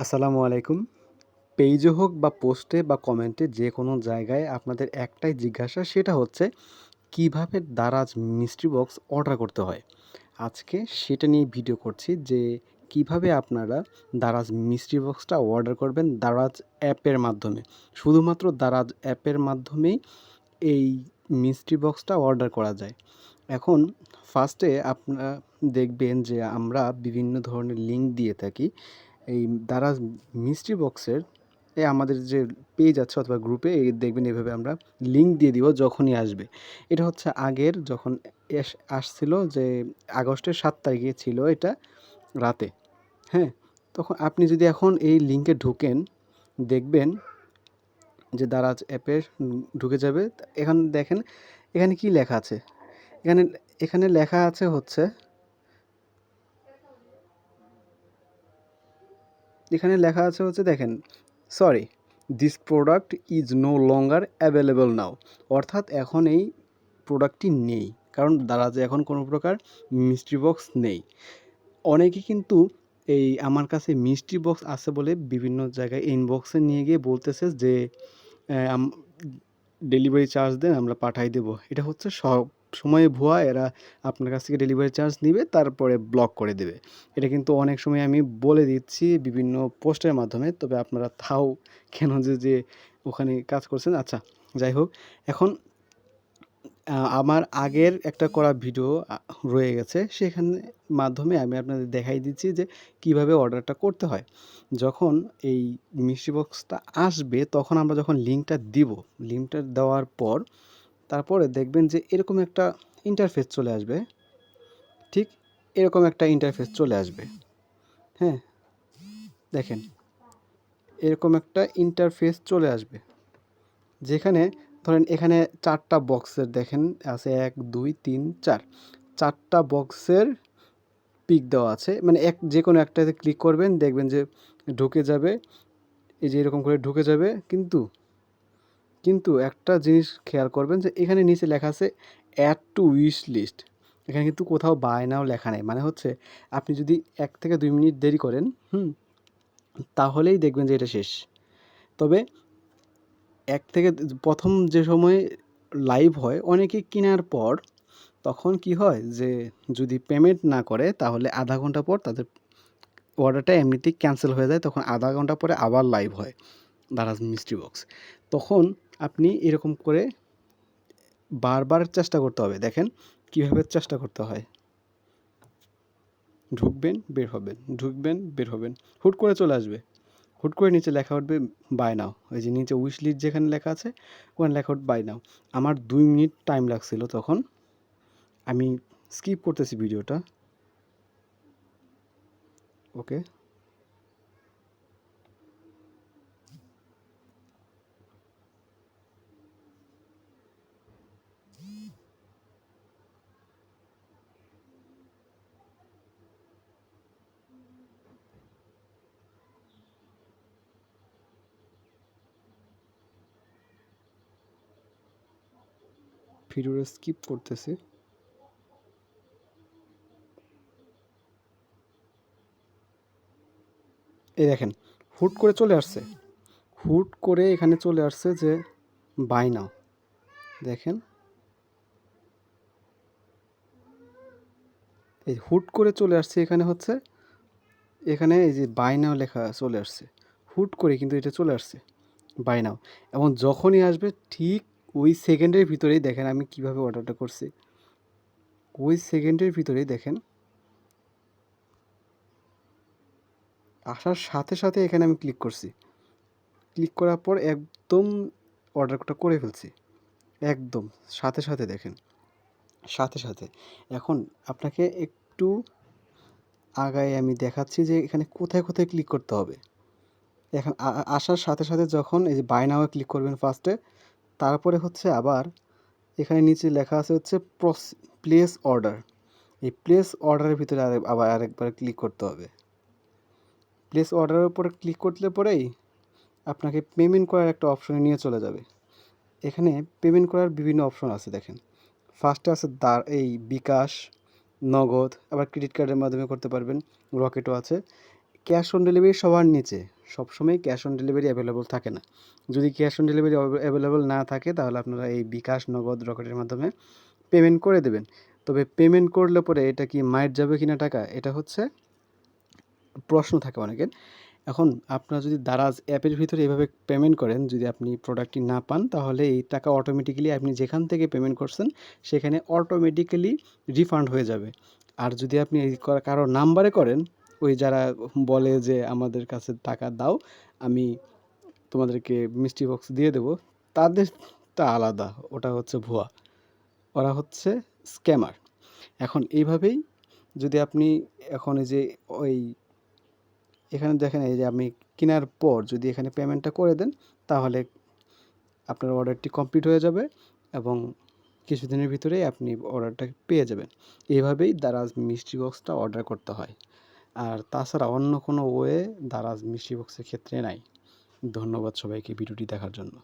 আসসালামু আলাইকুম। পেইজে হোক বা পোস্টে বা কমেন্টে যে কোনো জায়গায় আপনাদের একটাই জিজ্ঞাসা সেটা হচ্ছে কিভাবে দারাজ মিস্ট্রি বক্স অর্ডার করতে হয়। আজকে সেটা নিয়ে ভিডিও করছি যে কিভাবে আপনারা দারাজ মিস্ট্রি বক্সটা অর্ডার করবেন দারাজ অ্যাপের মাধ্যমে। শুধুমাত্র দারাজ অ্যাপের মাধ্যমেই এই মিস্ট্রি বক্সটা অর্ডার করা যায়। এখন ফার্স্টে আপনারা দেখবেন যে আমরা বিভিন্ন ধরনের লিঙ্ক দিয়ে থাকি। এই দারাজ মিস্ট্রি বক্সের আমাদের যে পেজ আছে অথবা গ্রুপে দেখবেন এভাবে আমরা লিঙ্ক দিয়ে দিব যখনই আসবে। এটা হচ্ছে আগের যখন আসছিল যে আগস্টের ৭ তারিখে ছিল এটা রাতে। হ্যাঁ? তখন আপনি যদি এখন এই লিঙ্কে ঢোকেন দেখবেন যে দারাজ অ্যাপে ঢুকে যাবে। এখানে দেখেন এখানে কি লেখা আছে? এখানে এখানে লেখা আছে হচ্ছে দেখেন sorry this product is no longer available now, অর্থাৎ এখন এই প্রোডাক্টটি নেই, কারণ দারাজে এখন কোনো প্রকার মিস্ট্রি বক্স নেই। অনেকে কিন্তু এই আমার কাছে মিস্ট্রি বক্স আছে বলে বিভিন্ন জায়গায় ইনবক্সে নিয়ে গিয়ে বলতেছে যে ডেলিভারি চার্জ দেন আমরা পাঠাই দেবো। এটা হচ্ছে সব সময় ভুয়া। এরা আপনার কাছ থেকে ডেলিভারি চার্জ নিবে তারপরে ব্লক করে দেবে। এটা কিন্তু অনেক সময় আমি বলে দিচ্ছি বিভিন্ন পোস্টের মাধ্যমে। তবে আপনারা তাও কেন যে ওখানে কাজ করছেন। আচ্ছা, যাই হোক, এখন আমার আগের একটা করা ভিডিও রয়ে গেছে। সেখানে মাধ্যমে আমি আপনাদের দেখাই দিচ্ছি যে কিভাবে অর্ডারটা করতে হয়। যখন এই মিষ্টি বক্সটা আসবে তখন আমরা যখন লিঙ্কটা দিব, লিঙ্কটা দেওয়ার পর তারপরে দেখবেন যে এরকম একটা ইন্টারফেস চলে আসবে। ঠিক এরকম একটা ইন্টারফেস চলে আসবে। হ্যাঁ, দেখেন এরকম একটা ইন্টারফেস চলে আসবে। যেখানে ধরেন এখানে 4টা বক্সের দেখেন আছে 1, 2, 3, 4 4টা বক্সের পিক দেওয়া আছে। মানে যেকোনো একটাতে ক্লিক করবেন দেখবেন যে ঢুকে যাবে। এই যে এরকম করে ঢুকে যাবে। কিন্তু একটা জিনিস খেয়াল করবেন যে এখানে নিচে লেখা আছে অ্যাড টু উইশ লিস্ট। এখানে কিন্তু কোথাও বাই নাও লেখা নেই। মানে হচ্ছে আপনি যদি 1 থেকে 2 মিনিট দেরি করেন, তাহলেই দেখবেন যে এটা শেষ। তবে 1 থেকে প্রথম যে সময় লাইভ হয় অনেকে কেনার পর তখন কি হয় যে যদি পেমেন্ট না করে তাহলে আধা ঘন্টা পর তাদের অর্ডারটা এমনিতেই ক্যান্সেল হয়ে যায়। তখন আধা ঘন্টা পরে আবার লাইভ হয় দারাজ মিস্ট্রি বক্স। তখন আপনি এরকম করে বারবার চেষ্টা করতে হবে। দেখেন কীভাবে চেষ্টা করতে হয়। ঢুকবেন, বের হবেন, ঢুকবেন, বের হবেন। হুট করে চলে আসবে। হুট করে নিচে লেখা উঠবে বাই নাও। ওই যে নিচে উইশ লিস্ট যেখানে লেখা আছে ওখানে লেখা উঠবে বাই নাও। আমার 2 মিনিট টাইম লাগছিল তখন। আমি স্কিপ করতেছি ভিডিওটা। ওকে। ভিডিওটা স্কিপ করতেছি। এই দেখেন হুট করে চলে আসছে। হুট করে এখানে চলে আসছে যে বাই নাও। দেখেন এই হুট করে চলে আসছে এখানে হচ্ছে এখানে এই যে বাই নাও লেখা চলে আসছে। হুট করে কিন্তু এটা চলে আসছে বাই নাও। এবং যখনই আসবে ঠিক ওই সেকেন্ডের ভিতরেই দেখেন আমি কিভাবে অর্ডারটা করছি। ওই সেকেন্ডের ভিতরেই দেখেন আসার সাথে সাথে এখানে আমি ক্লিক করছি। ক্লিক করার পর একদম অর্ডারটা করে ফেলছি। একদম সাথে সাথে দেখেন সাথে সাথে। এখন আপনাকে একটু আগায় আমি দেখাচ্ছি যে এখানে কোথায় কোথায় ক্লিক করতে হবে। এখন আসার সাথে সাথে যখন এই যে বাই নাও এ ক্লিক করবেন ফার্স্টে, তারপরে হচ্ছে আবার এখানে নিচে লেখা আছে হচ্ছে প্লেস অর্ডার। এই প্লেস অর্ডারের ভিতরে আবার আরেকবার ক্লিক করতে হবে। প্লেস অর্ডারের উপরে ক্লিক করলে পরেই আপনাকে পেমেন্ট করার একটা অপশনে নিয়ে চলে যাবে। এখানে পেমেন্ট করার বিভিন্ন অপশন আছে দেখেন। ফার্স্টে আছে এই বিকাশ, নগদ, আবার ক্রেডিট কার্ডের মাধ্যমে করতে পারবেন, রকেটও আছে। ক্যাশ অন ডেলিভারি সবার নিচে। সবসময় ক্যাশ অন ডেলিভারি অ্যাভেলেবল থাকে না। যদি ক্যাশ অন ডেলিভারি অ্যাভেলেবল না থাকে তাহলে আপনারা এই বিকাশ, নগদ, রকেটের মাধ্যমে পেমেন্ট করে দেবেন। তবে পেমেন্ট করলে পরে এটা কি মাইর যাবে কিনা টাকা, এটা হচ্ছে প্রশ্ন থাকে অনেকের। এখন আপনারা যদি দারাজ অ্যাপের ভিতরে এভাবে পেমেন্ট করেন, যদি আপনি প্রোডাক্টটি না পান তাহলে এই টাকা অটোমেটিক্যালি আপনি যেখান থেকে পেমেন্ট করছেন সেখানে অটোমেটিক্যালি রিফান্ড হয়ে যাবে। আর যদি আপনি এই কারো নাম্বারে করেন, ওই যারা বলে যে আমাদের কাছে টাকা দাও, আমি তোমাদেরকে মিষ্টি বক্স দিয়ে দেবো, তাদেরটা আলাদা, ওটা হচ্ছে ভুয়া, ওরা হচ্ছে স্ক্যামার। এখন এইভাবেই যদি আপনি এখন এই যে ওই এখানে দেখেন, এই যে আপনি কেনার পর যদি এখানে পেমেন্টটা করে দেন তাহলে আপনার অর্ডারটি কমপ্লিট হয়ে যাবে এবং কিছুদিনের ভিতরেই আপনি অর্ডারটা পেয়ে যাবেন। এইভাবেই দারাজ মিষ্টি বক্সটা অর্ডার করতে হয়। আর তাছাড়া অন্য কোনো ওয়ে দারাজ মিষ্টি বক্সের ক্ষেত্রে নাই। ধন্যবাদ সবাইকে ভিডিওটি দেখার জন্য।